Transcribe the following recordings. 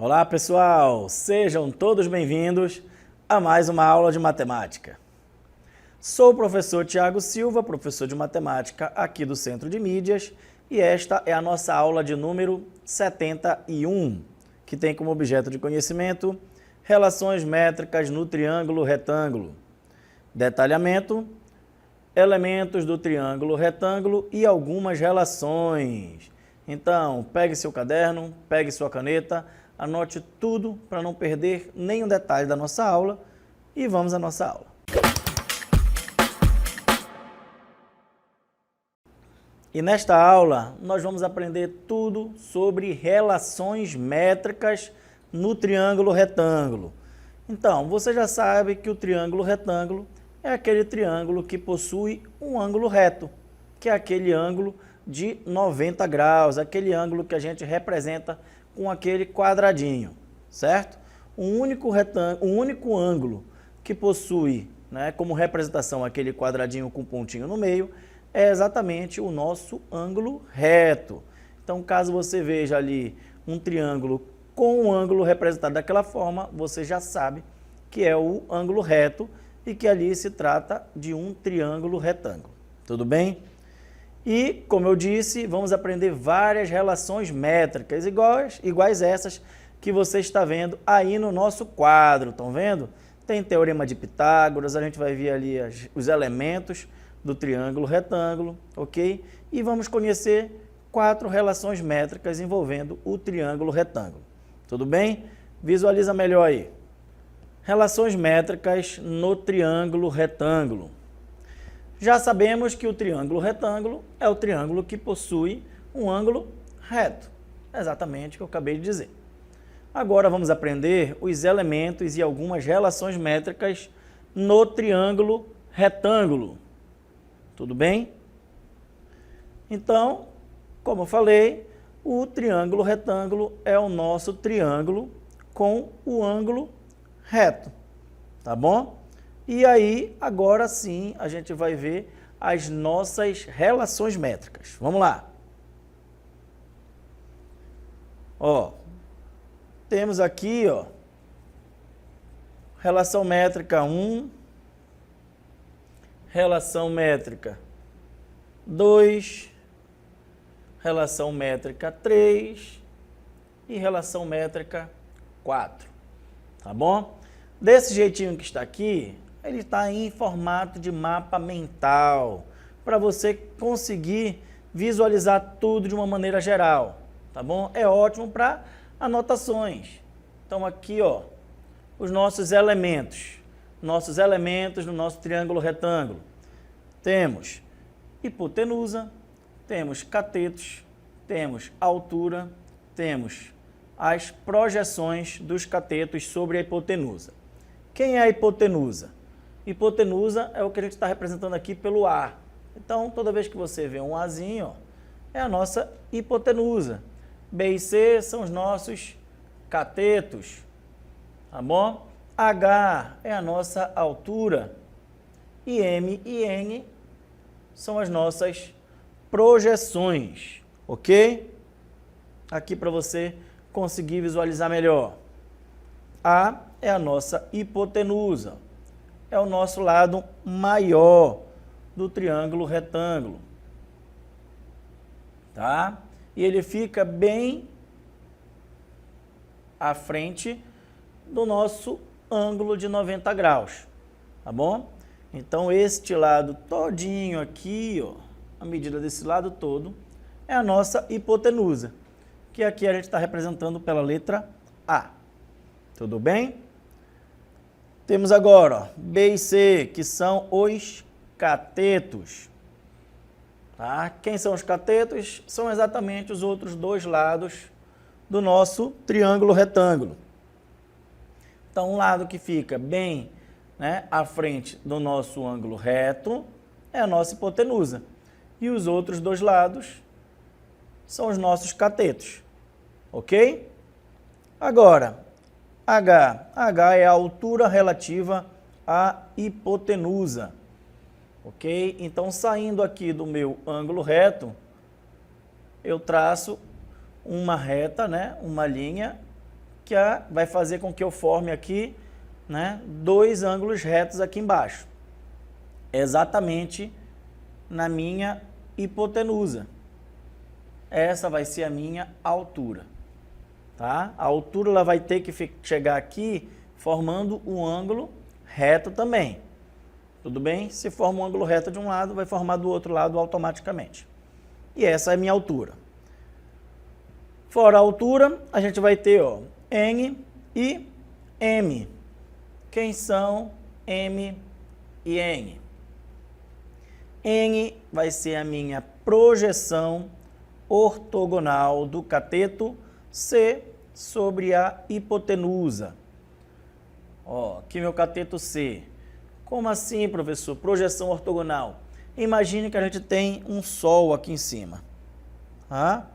Olá pessoal, sejam todos bem-vindos a mais uma aula de matemática. Sou o professor Tiago Silva, professor de matemática aqui do Centro de Mídias, e esta é a nossa aula de número 71, que tem como objeto de conhecimento relações métricas no triângulo retângulo, detalhamento, elementos do triângulo retângulo e algumas relações. Então, pegue seu caderno, pegue sua caneta, anote tudo para não perder nenhum detalhe da nossa aula e vamos à nossa aula. E nesta aula nós vamos aprender tudo sobre relações métricas no triângulo retângulo. Então, você já sabe que o triângulo retângulo é aquele triângulo que possui um ângulo reto, que é aquele ângulo de 90 graus, aquele ângulo que a gente representa com aquele quadradinho, certo? Um único ângulo que possui, como representação aquele quadradinho com pontinho no meio, é exatamente o nosso ângulo reto. Então, caso você veja ali um triângulo com um ângulo representado daquela forma, você já sabe que é o ângulo reto e que ali se trata de um triângulo retângulo. Tudo bem? E, como eu disse, vamos aprender várias relações métricas iguais essas que você está vendo aí no nosso quadro. Estão vendo? Tem teorema de Pitágoras, a gente vai ver ali os elementos do triângulo retângulo, ok? E vamos conhecer 4 relações métricas envolvendo o triângulo retângulo. Tudo bem? Visualiza melhor aí. Relações métricas no triângulo retângulo. Já sabemos que o triângulo retângulo é o triângulo que possui um ângulo reto. Exatamente o que eu acabei de dizer. Agora vamos aprender os elementos e algumas relações métricas no triângulo retângulo. Tudo bem? Então, como eu falei, o triângulo retângulo é o nosso triângulo com o ângulo reto. Tá bom? E aí, agora sim, a gente vai ver as nossas relações métricas. Vamos lá. Ó, temos aqui, ó, relação métrica 1, relação métrica 2, relação métrica 3 e relação métrica 4. Tá bom? Desse jeitinho que está aqui, ele está em formato de mapa mental, para você conseguir visualizar tudo de uma maneira geral, tá bom? É ótimo para anotações. Então aqui, ó, os nossos elementos no nosso triângulo retângulo. Temos hipotenusa, temos catetos, temos altura, temos as projeções dos catetos sobre a hipotenusa. Quem é a hipotenusa? Hipotenusa é o que a gente está representando aqui pelo A. Então, toda vez que você vê um Azinho, ó, é a nossa hipotenusa. B e C são os nossos catetos, tá bom? H é a nossa altura. E M e N são as nossas projeções, ok? Aqui para você conseguir visualizar melhor. A é a nossa hipotenusa. É o nosso lado maior do triângulo retângulo, tá? E ele fica bem à frente do nosso ângulo de 90 graus, tá bom? Então, este lado todinho aqui, ó, a medida desse lado todo, é a nossa hipotenusa, que aqui a gente está representando pela letra A. Tudo bem? Temos agora, ó, B e C, que são os catetos. Tá? Quem são os catetos? São exatamente os outros dois lados do nosso triângulo retângulo. Então, um lado que fica bem, à frente do nosso ângulo reto é a nossa hipotenusa. E os outros dois lados são os nossos catetos. Ok? Agora, H é a altura relativa à hipotenusa, ok? Então, saindo aqui do meu ângulo reto, eu traço uma reta, uma linha que vai fazer com que eu forme aqui, né, dois ângulos retos aqui embaixo, exatamente na minha hipotenusa. Essa vai ser a minha altura, tá? A altura ela vai ter que chegar aqui formando um ângulo reto também. Tudo bem? Se forma um ângulo reto de um lado, vai formar do outro lado automaticamente. E essa é a minha altura. Fora a altura, a gente vai ter, ó, N e M. Quem são M e N? N vai ser a minha projeção ortogonal do cateto C sobre a hipotenusa. Ó, aqui meu cateto C. Como assim, professor? Projeção ortogonal. Imagine que a gente tem um sol aqui em cima. Tá?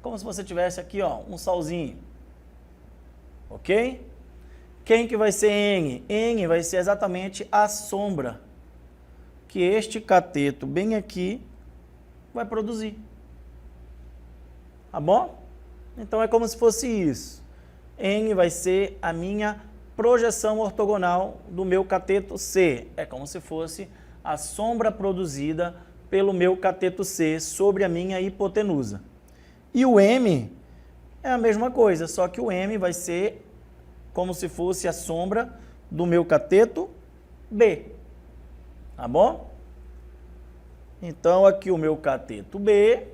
Como se você tivesse aqui, ó, um solzinho. Ok? Quem que vai ser N? N vai ser exatamente a sombra que este cateto bem aqui vai produzir. Tá bom? Então é como se fosse isso. N vai ser a minha projeção ortogonal do meu cateto C. É como se fosse a sombra produzida pelo meu cateto C sobre a minha hipotenusa. E o M é a mesma coisa, só que o M vai ser como se fosse a sombra do meu cateto B. Tá bom? Então, aqui o meu cateto B,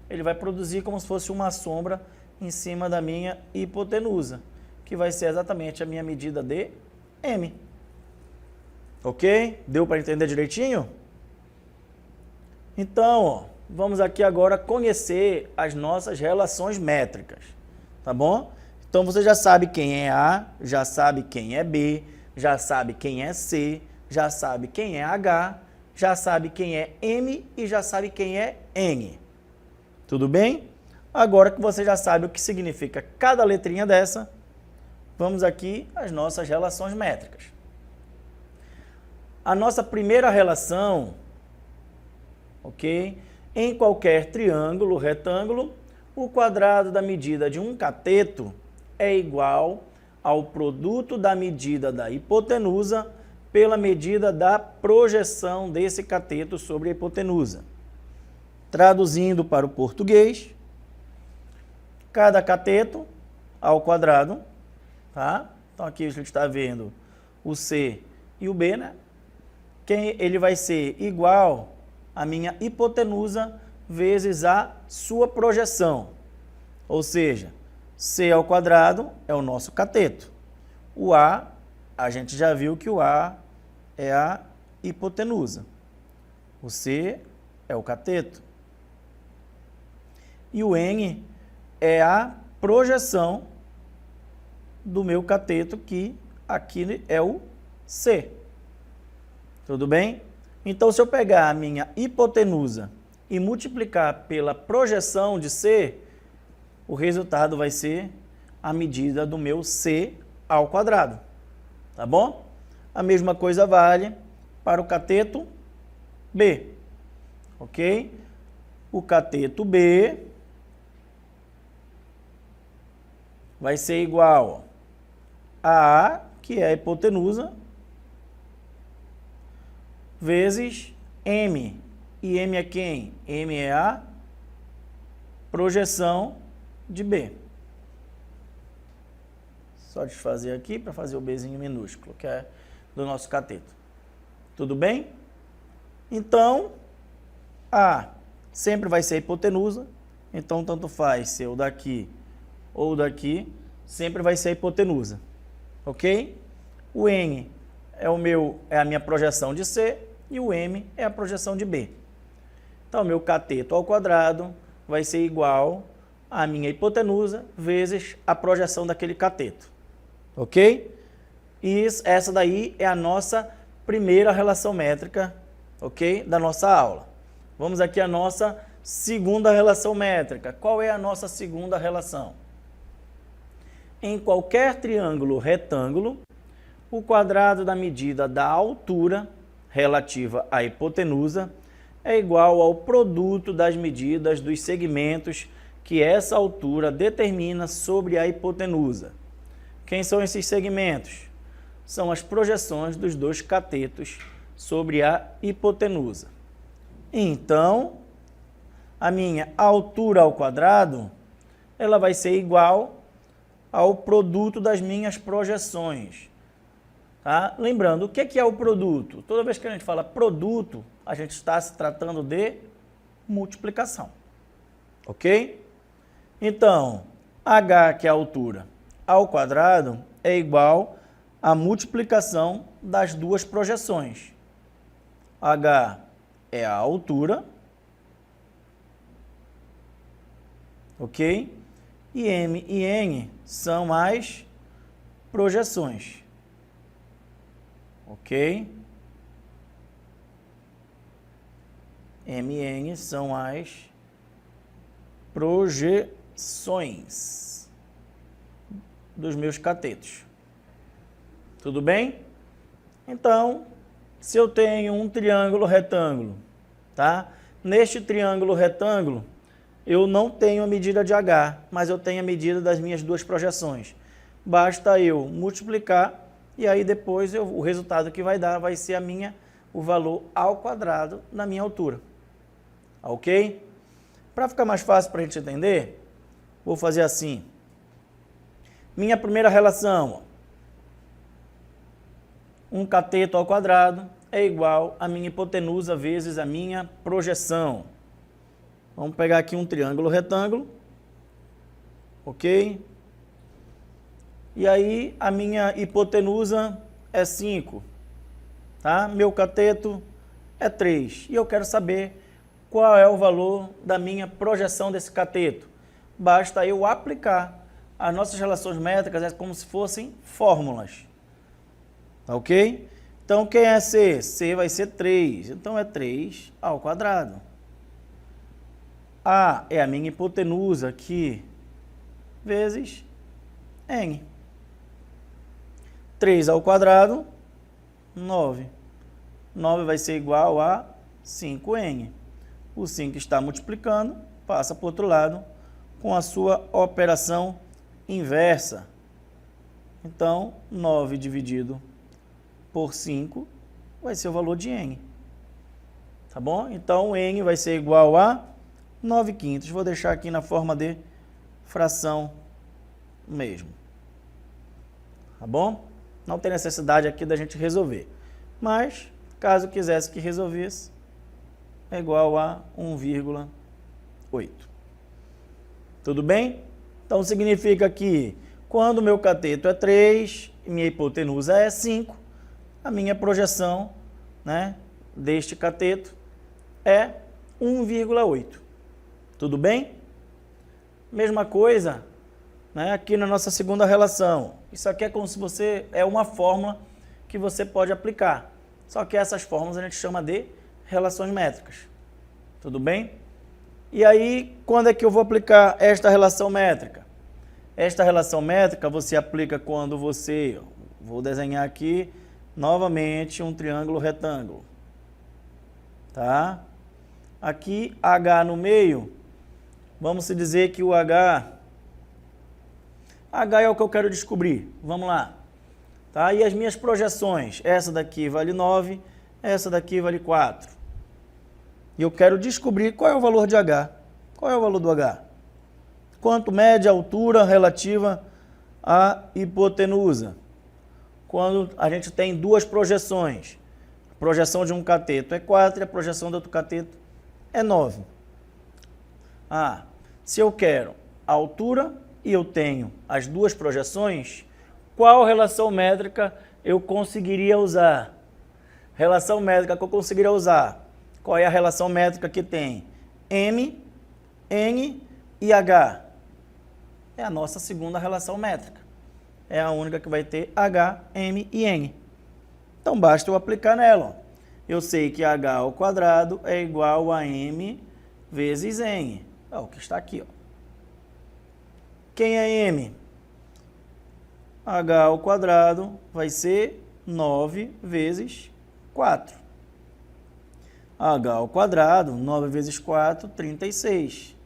ele vai produzir como se fosse uma sombra em cima da minha hipotenusa, que vai ser exatamente a minha medida de M. Ok? Deu para entender direitinho? Então, ó, vamos aqui agora conhecer as nossas relações métricas, tá bom? Então, você já sabe quem é A, já sabe quem é B, já sabe quem é C, já sabe quem é H, já sabe quem é M e já sabe quem é N. Tudo bem? Agora que você já sabe o que significa cada letrinha dessa, vamos aqui às nossas relações métricas. A nossa primeira relação, ok? Em qualquer triângulo, retângulo, o quadrado da medida de um cateto é igual ao produto da medida da hipotenusa pela medida da projeção desse cateto sobre a hipotenusa. Traduzindo para o português, cada cateto ao quadrado, tá? Então aqui a gente está vendo o C e o B, né? Ele vai ser igual à minha hipotenusa vezes a sua projeção. Ou seja, C ao quadrado é o nosso cateto. O A, a gente já viu que o A é a hipotenusa. O C é o cateto. E o N é a projeção do meu cateto, que aqui é o C. Tudo bem? Então, se eu pegar a minha hipotenusa e multiplicar pela projeção de C, o resultado vai ser a medida do meu C ao quadrado. Tá bom? A mesma coisa vale para o cateto B. Ok? O cateto B vai ser igual a A, que é a hipotenusa, vezes M. E M é quem? M é a projeção de B. Só desfazer aqui para fazer o Bzinho minúsculo, que é do nosso cateto. Tudo bem? Então, A sempre vai ser a hipotenusa, então tanto faz ser o daqui ou daqui, sempre vai ser a hipotenusa. Ok? O N é a minha projeção de C e o M é a projeção de B. Então, meu cateto ao quadrado vai ser igual à minha hipotenusa vezes a projeção daquele cateto. Ok? E essa daí é a nossa primeira relação métrica, ok? Da nossa aula. Vamos aqui à nossa segunda relação métrica. Qual é a nossa segunda relação? Em qualquer triângulo retângulo, o quadrado da medida da altura relativa à hipotenusa é igual ao produto das medidas dos segmentos que essa altura determina sobre a hipotenusa. Quem são esses segmentos? São as projeções dos dois catetos sobre a hipotenusa. Então, a minha altura ao quadrado, ela vai ser igual ao produto das minhas projeções. Tá? Lembrando, o que é o produto? Toda vez que a gente fala produto, a gente está se tratando de multiplicação. Ok? Então, h, que é a altura, ao quadrado, é igual à multiplicação das duas projeções. H é a altura, ok? E M e N são as projeções, ok? M e N são as projeções dos meus catetos. Tudo bem? Então, se eu tenho um triângulo retângulo, tá? Neste triângulo retângulo, eu não tenho a medida de H, mas eu tenho a medida das minhas duas projeções. Basta eu multiplicar e aí depois o resultado que vai dar vai ser o valor ao quadrado na minha altura. Ok? Para ficar mais fácil para a gente entender, vou fazer assim. Minha primeira relação, um cateto ao quadrado é igual a minha hipotenusa vezes a minha projeção. Vamos pegar aqui um triângulo retângulo, ok? E aí a minha hipotenusa é 5, tá? Meu cateto é 3. E eu quero saber qual é o valor da minha projeção desse cateto. Basta eu aplicar as nossas relações métricas, é como se fossem fórmulas. Tá ok? Então, quem é C? C vai ser 3. Então, é 3 ao quadrado. A é a minha hipotenusa aqui, vezes N. 3 ao quadrado, 9. 9 vai ser igual a 5N. O 5 está multiplicando, passa para o outro lado com a sua operação inversa. Então, 9 dividido por 5 vai ser o valor de N. Tá bom? Então, N vai ser igual a 9/5. Vou deixar aqui na forma de fração mesmo. Tá bom? Não tem necessidade aqui da gente resolver. Mas, caso quisesse que resolvesse, é igual a 1,8. Tudo bem? Então, significa que quando o meu cateto é 3 e minha hipotenusa é 5, a minha projeção, né, deste cateto é 1,8. Tudo bem? Mesma coisa, né, aqui na nossa segunda relação. Isso aqui é como se é uma fórmula que você pode aplicar. Só que essas fórmulas a gente chama de relações métricas. Tudo bem? E aí, quando é que eu vou aplicar esta relação métrica? Esta relação métrica você aplica quando vou desenhar aqui novamente um triângulo retângulo. Tá? Aqui, H no meio, vamos dizer que o H é o que eu quero descobrir. Vamos lá. Tá? E as minhas projeções, essa daqui vale 9, essa daqui vale 4. E eu quero descobrir qual é o valor de H. Qual é o valor do H? Quanto mede a altura relativa à hipotenusa? Quando a gente tem duas projeções. A projeção de um cateto é 4 e a projeção do outro cateto é 9. Se eu quero a altura e eu tenho as duas projeções, qual relação métrica eu conseguiria usar? Relação métrica que eu conseguiria usar. Qual é a relação métrica que tem M, N e H? É a nossa segunda relação métrica. É a única que vai ter H, M e N. Então, basta eu aplicar nela. Eu sei que H ao quadrado é igual a M vezes N. É o que está aqui. Quem é M? H ao quadrado vai ser 9 vezes 4. H ao quadrado, 9 vezes 4, 36.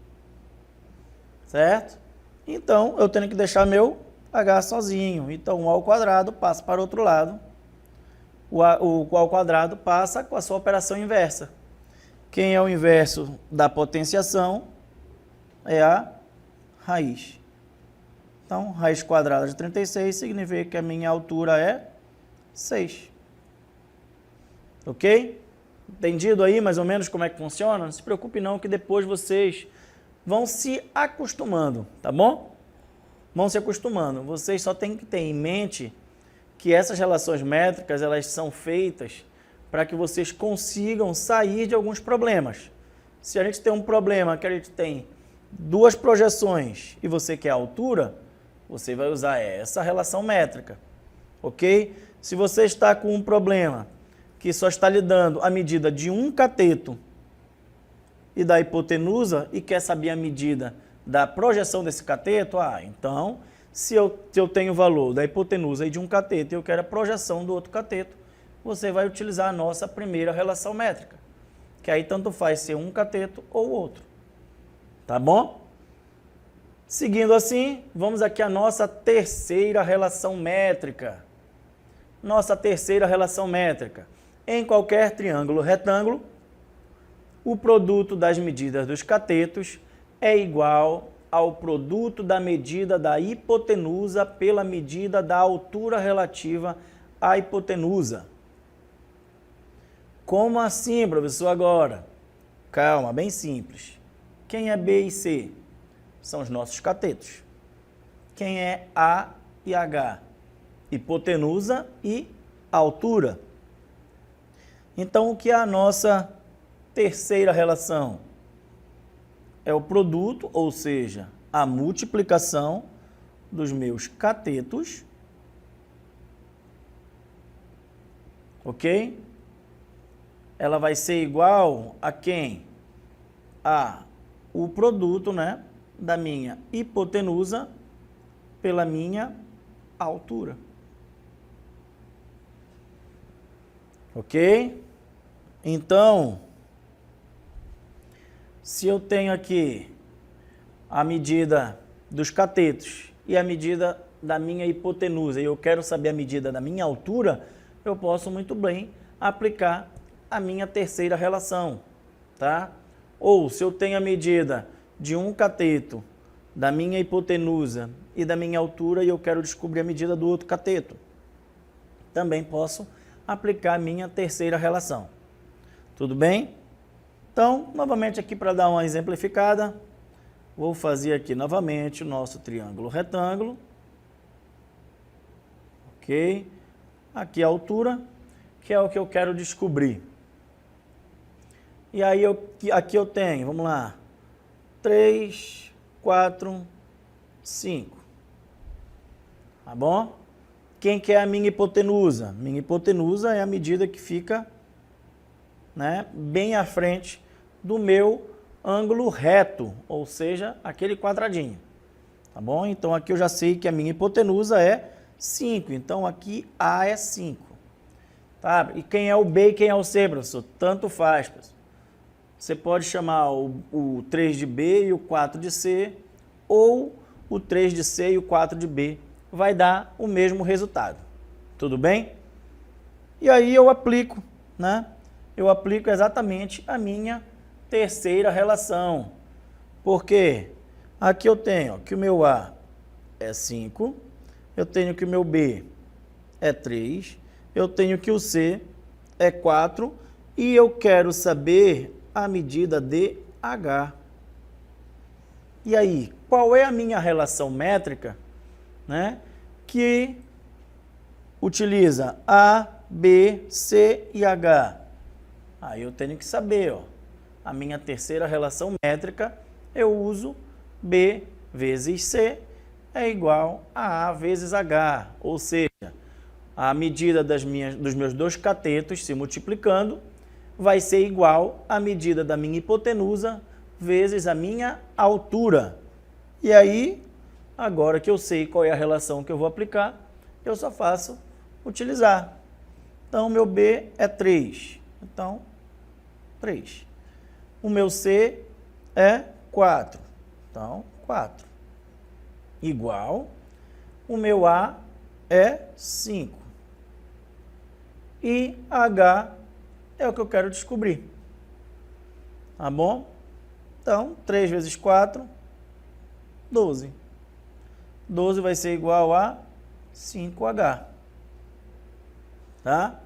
certo? Então, eu tenho que deixar meu h sozinho. Então, o ao quadrado passa para o outro lado. O ao quadrado passa com a sua operação inversa. Quem é o inverso da potenciação é a raiz. Então, raiz quadrada de 36 significa que a minha altura é 6. Ok? Entendido aí mais ou menos como é que funciona? Não se preocupe não, que depois vocês vão se acostumando, tá bom? Vão se acostumando. Vocês só têm que ter em mente que essas relações métricas, elas são feitas para que vocês consigam sair de alguns problemas. Se a gente tem um problema que a gente tem duas projeções e você quer a altura, você vai usar essa relação métrica, ok? Se você está com um problema que só está lhe dando a medida de um cateto e da hipotenusa e quer saber a medida da projeção desse cateto, então, se eu tenho o valor da hipotenusa e de um cateto e eu quero a projeção do outro cateto, você vai utilizar a nossa primeira relação métrica, que aí tanto faz ser um cateto ou outro. Tá bom? Seguindo assim, vamos aqui à nossa terceira relação métrica. Nossa terceira relação métrica. Em qualquer triângulo retângulo, o produto das medidas dos catetos é igual ao produto da medida da hipotenusa pela medida da altura relativa à hipotenusa. Como assim, professor, agora? Calma, bem simples. Quem é B e C? São os nossos catetos. Quem é A e H? Hipotenusa e altura. Então, o que é a nossa terceira relação? É o produto, ou seja, a multiplicação dos meus catetos, ok? Ela vai ser igual a quem? A o produto, né, da minha hipotenusa pela minha altura. Ok? Então, se eu tenho aqui a medida dos catetos e a medida da minha hipotenusa e eu quero saber a medida da minha altura, eu posso muito bem aplicar a minha terceira relação, tá? Ou se eu tenho a medida de um cateto da minha hipotenusa e da minha altura e eu quero descobrir a medida do outro cateto, também posso aplicar a minha terceira relação. Tudo bem? Então, novamente aqui para dar uma exemplificada, vou fazer aqui novamente o nosso triângulo retângulo. Ok? Aqui a altura, que é o que eu quero descobrir. E aí, aqui eu tenho, vamos lá, 3, 4, 5. Tá bom? Quem que é a minha hipotenusa? Minha hipotenusa é a medida que fica, né, bem à frente do meu ângulo reto, ou seja, aquele quadradinho. Tá bom? Então, aqui eu já sei que a minha hipotenusa é 5. Então, aqui A é 5. Tá? E quem é o B e quem é o C, professor? Tanto faz, professor. Você pode chamar o 3 de B e o 4 de C, ou o 3 de C e o 4 de B. Vai dar o mesmo resultado. Tudo bem? E aí eu aplico, né? Eu aplico exatamente a minha terceira relação. Porque aqui eu tenho que o meu A é 5, eu tenho que o meu B é 3, eu tenho que o C é 4 e eu quero saber a medida de H. E aí, qual é a minha relação métrica, né, que utiliza A, B, C e H? Aí eu tenho que saber, ó, a minha terceira relação métrica, eu uso B vezes C é igual a vezes H, ou seja, a medida dos meus dois catetos se multiplicando vai ser igual à medida da minha hipotenusa vezes a minha altura. E aí, agora que eu sei qual é a relação que eu vou aplicar, eu só faço utilizar. Então, o meu B é 3. Então, 3. O meu C é 4. Então, 4. Igual, o meu A é 5. E H é o que eu quero descobrir. Tá bom? Então, 3 vezes 4, 12. 12 vai ser igual a 5H. Tá?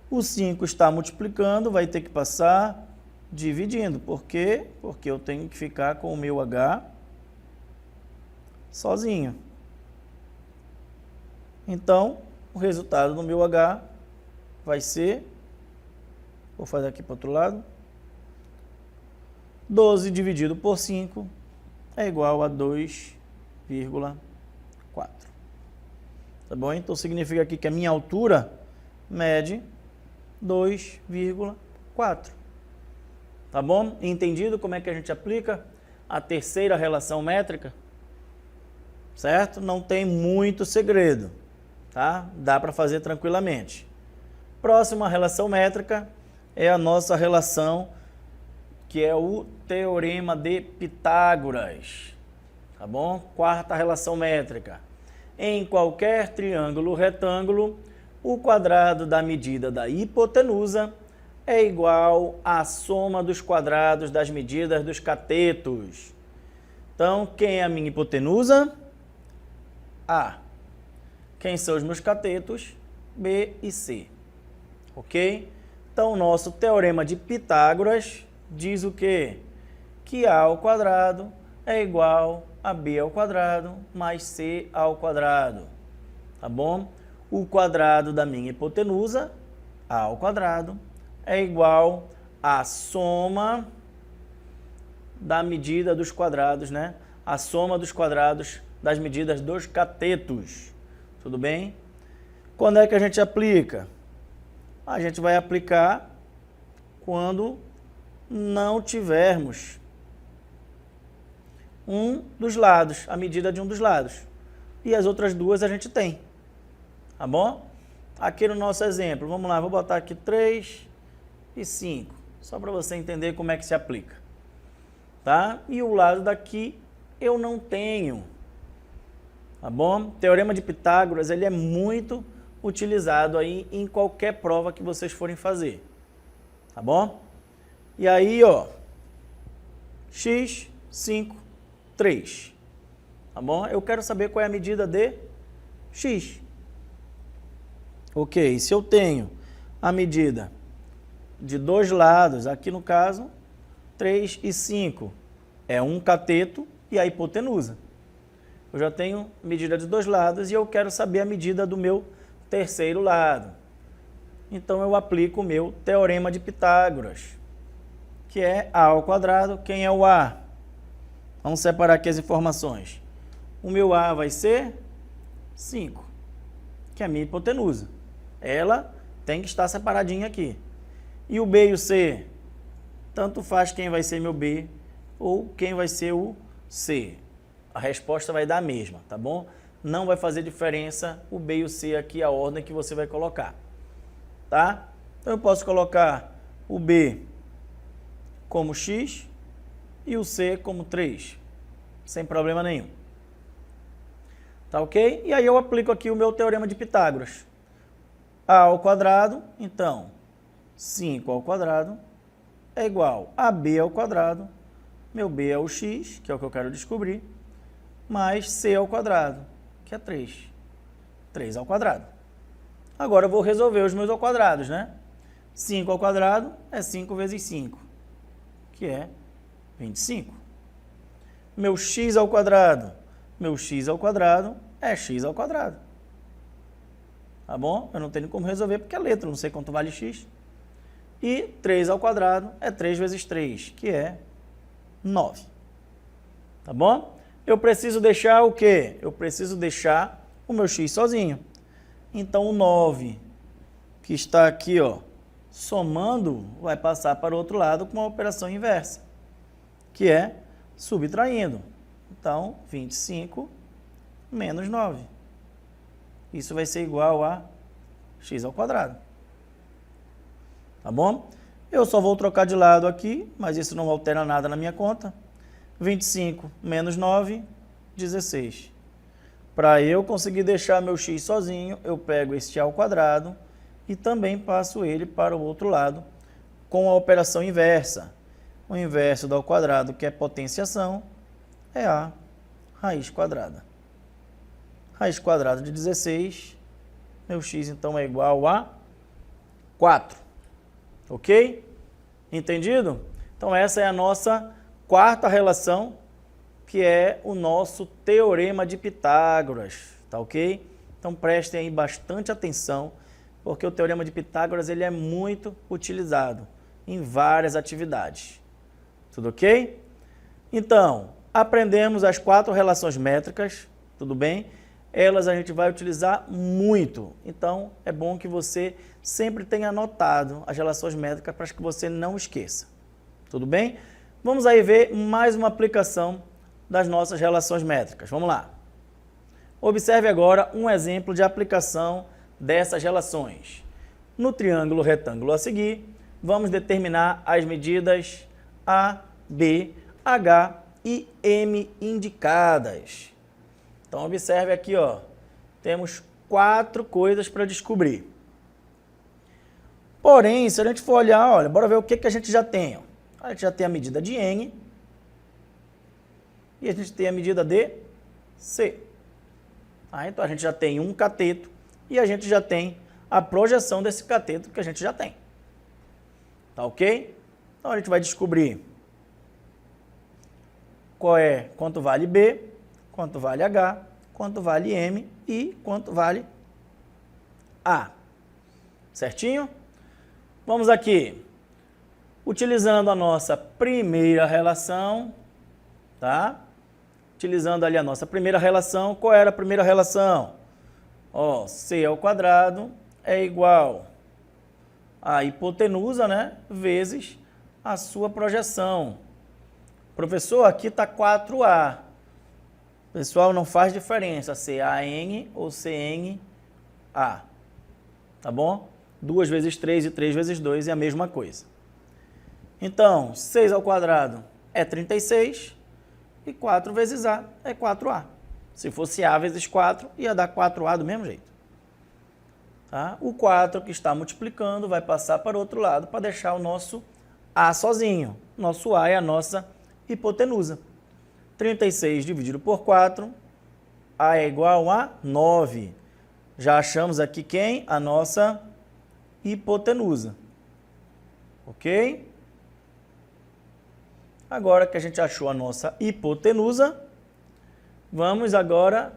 O 5 está multiplicando, vai ter que passar dividindo. Por quê? Porque eu tenho que ficar com o meu H sozinho. Então, o resultado do meu H vai ser, vou fazer aqui para o outro lado, 12 dividido por 5 é igual a 2,4. Tá bom? Então, significa aqui que a minha altura mede 2,4. Tá bom? Entendido como é que a gente aplica a terceira relação métrica? Certo? Não tem muito segredo, tá? Dá para fazer tranquilamente. Próxima relação métrica é a nossa relação, que é o Teorema de Pitágoras. Tá bom? Quarta relação métrica. Em qualquer triângulo retângulo, o quadrado da medida da hipotenusa é igual à soma dos quadrados das medidas dos catetos. Então, quem é a minha hipotenusa? A. Quem são os meus catetos? B e C. Ok? Então, o nosso Teorema de Pitágoras diz o quê? Que A ao quadrado é igual a B ao quadrado mais C ao quadrado. Tá bom? O quadrado da minha hipotenusa, A ao quadrado, é igual à soma da medida dos quadrados, né? A soma dos quadrados das medidas dos catetos. Tudo bem? Quando é que a gente aplica? A gente vai aplicar quando não tivermos um dos lados, a medida de um dos lados. E as outras duas a gente tem. Tá bom? Aqui no nosso exemplo, vamos lá, vou botar aqui 3 e 5, só para você entender como é que se aplica. Tá? E o lado daqui eu não tenho. Tá bom? Teorema de Pitágoras, ele é muito utilizado aí em qualquer prova que vocês forem fazer. Tá bom? E aí, ó, x, 5, 3. Tá bom? Eu quero saber qual é a medida de x. Ok, se eu tenho a medida de dois lados, aqui no caso, 3 e 5, é um cateto e a hipotenusa. Eu já tenho medida de dois lados e eu quero saber a medida do meu terceiro lado. Então, eu aplico o meu Teorema de Pitágoras, que é A ao quadrado. Quem é o A? Vamos separar aqui as informações. O meu A vai ser 5, que é a minha hipotenusa. Ela tem que estar separadinha aqui. E o B e o C? Tanto faz quem vai ser meu B ou quem vai ser o C. A resposta vai dar a mesma, tá bom? Não vai fazer diferença o B e o C aqui, a ordem que você vai colocar. Tá? Então, eu posso colocar o B como x e o C como 3, sem problema nenhum. Tá ok? E aí eu aplico aqui o meu Teorema de Pitágoras. A ao quadrado, então, 5 ao quadrado é igual a B ao quadrado, meu B é o x, que é o que eu quero descobrir, mais C ao quadrado, que é 3. 3 ao quadrado. Agora eu vou resolver os meus ao quadrados, né? 5 ao quadrado é 5 vezes 5, que é 25. Meu x ao quadrado é x ao quadrado. Tá bom? Eu não tenho como resolver porque é letra, não sei quanto vale x. E 3 ao quadrado é 3 vezes 3, que é 9. Tá bom? Eu preciso deixar o quê? Eu preciso deixar o meu x sozinho. Então, o 9, que está aqui, ó, somando, vai passar para o outro lado com uma operação inversa, que é subtraindo. Então, 25 menos 9. Isso vai ser igual a x ao quadrado. Tá bom? Eu só vou trocar de lado aqui, mas isso não altera nada na minha conta. 25 menos 9, 16. Para eu conseguir deixar meu x sozinho, eu pego este a ao quadrado e também passo ele para o outro lado com a operação inversa. O inverso do ao quadrado, que é potenciação, é a raiz quadrada. Raiz quadrada de 16, meu x então é igual a 4. Ok? Entendido? Então essa é a nossa quarta relação, que é o nosso teorema de Pitágoras, tá ok? Então prestem aí bastante atenção, porque o teorema de Pitágoras ele é muito utilizado em várias atividades. Tudo ok? Então, aprendemos as 4 relações métricas, tudo bem? Elas a gente vai utilizar muito, então é bom que você sempre tenha anotado as relações métricas para que você não esqueça. Tudo bem? Vamos aí ver mais uma aplicação das nossas relações métricas. Vamos lá. Observe agora um exemplo de aplicação dessas relações. No triângulo retângulo a seguir, vamos determinar as medidas A, B, H e M indicadas. Então, observe aqui, ó, temos 4 coisas para descobrir. Porém, se a gente for olhar, olha, bora ver o que a gente já tem. Ó. A gente já tem a medida de N e a gente tem a medida de C. Então, a gente já tem um cateto e a gente já tem a projeção desse cateto que a gente já tem. Tá ok? Então, a gente vai descobrir quanto vale B, quanto vale H, quanto vale M e quanto vale A. Certinho? Vamos aqui. Utilizando a nossa primeira relação, tá? Utilizando ali a nossa primeira relação, qual era a primeira relação? Ó, C ao quadrado é igual a hipotenusa, né? Vezes a sua projeção. Professor, aqui está 4A. Pessoal, não faz diferença CAN ou CNA. Tá bom? 2 vezes 3 e 3 vezes 2 é a mesma coisa. Então, 6 ao quadrado é 36 e 4 vezes A é 4A. Se fosse A vezes 4, ia dar 4A do mesmo jeito. Tá? O 4 que está multiplicando vai passar para o outro lado para deixar o nosso A sozinho. Nosso A é a nossa hipotenusa. 36 dividido por 4, A é igual a 9. Já achamos aqui quem? A nossa hipotenusa. Ok? Agora que a gente achou a nossa hipotenusa, vamos agora,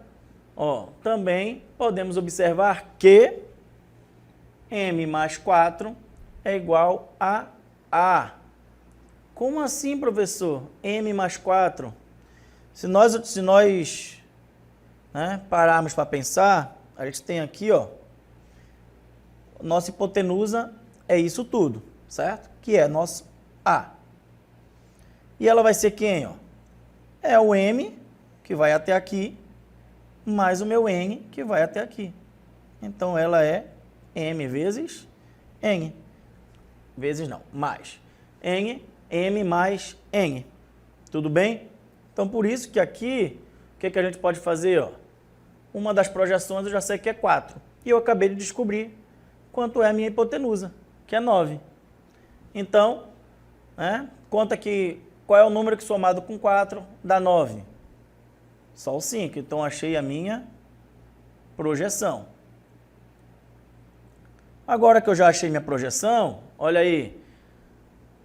ó, também podemos observar que M mais 4 é igual a A. Como assim, professor? M mais 4? Se nós pararmos para pensar, a gente tem aqui, ó, nossa hipotenusa é isso tudo, certo? Que é nosso A. E ela vai ser quem, ó? É o M, que vai até aqui, mais o meu N, que vai até aqui. Então, ela é M vezes N. Vezes não, mais. N, M mais N. Tudo bem? Então, por isso que aqui, o que a gente pode fazer, ó? Uma das projeções eu já sei que é 4. E eu acabei de descobrir quanto é a minha hipotenusa, que é 9. Então, conta que qual é o número que somado com 4 dá 9? Só o 5. Então, achei a minha projeção. Agora que eu já achei minha projeção, olha aí,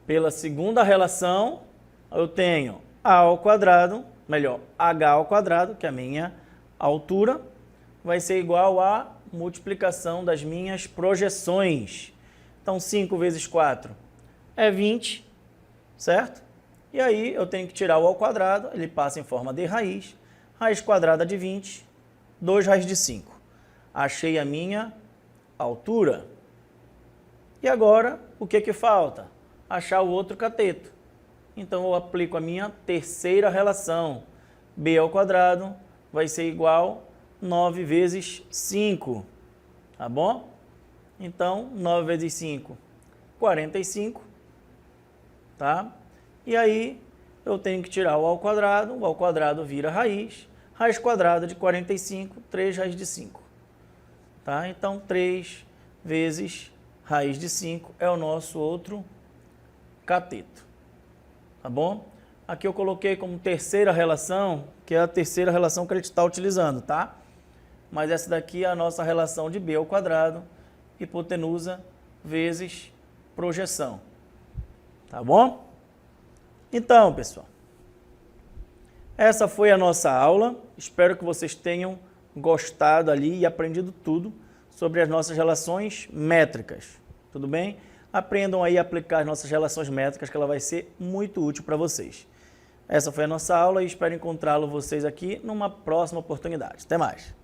pela segunda relação, eu tenho A ao quadrado, melhor, H ao quadrado, que é a minha altura, vai ser igual a multiplicação das minhas projeções. Então, 5 vezes 4 é 20, certo? E aí, eu tenho que tirar o ao quadrado, ele passa em forma de raiz. Raiz quadrada de 20, 2 raiz de 5. Achei a minha altura. E agora, o que falta? Achar o outro cateto. Então, eu aplico a minha terceira relação. B ao quadrado vai ser igual a 9 vezes 5. Tá bom? Então, 9 vezes 5, 45. Tá? E aí, eu tenho que tirar o ao quadrado vira raiz quadrada de 45, 3 raiz de 5. Tá? Então, 3 vezes raiz de 5 é o nosso outro cateto. Tá bom? Aqui eu coloquei como terceira relação, que é a terceira relação que a gente está utilizando, tá? Mas essa daqui é a nossa relação de B ao quadrado, hipotenusa vezes projeção. Tá bom? Então, pessoal, essa foi a nossa aula. Espero que vocês tenham gostado ali e aprendido tudo sobre as nossas relações métricas. Tudo bem? Aprendam aí a aplicar as nossas relações métricas, que ela vai ser muito útil para vocês. Essa foi a nossa aula e espero encontrá-lo vocês aqui numa próxima oportunidade. Até mais!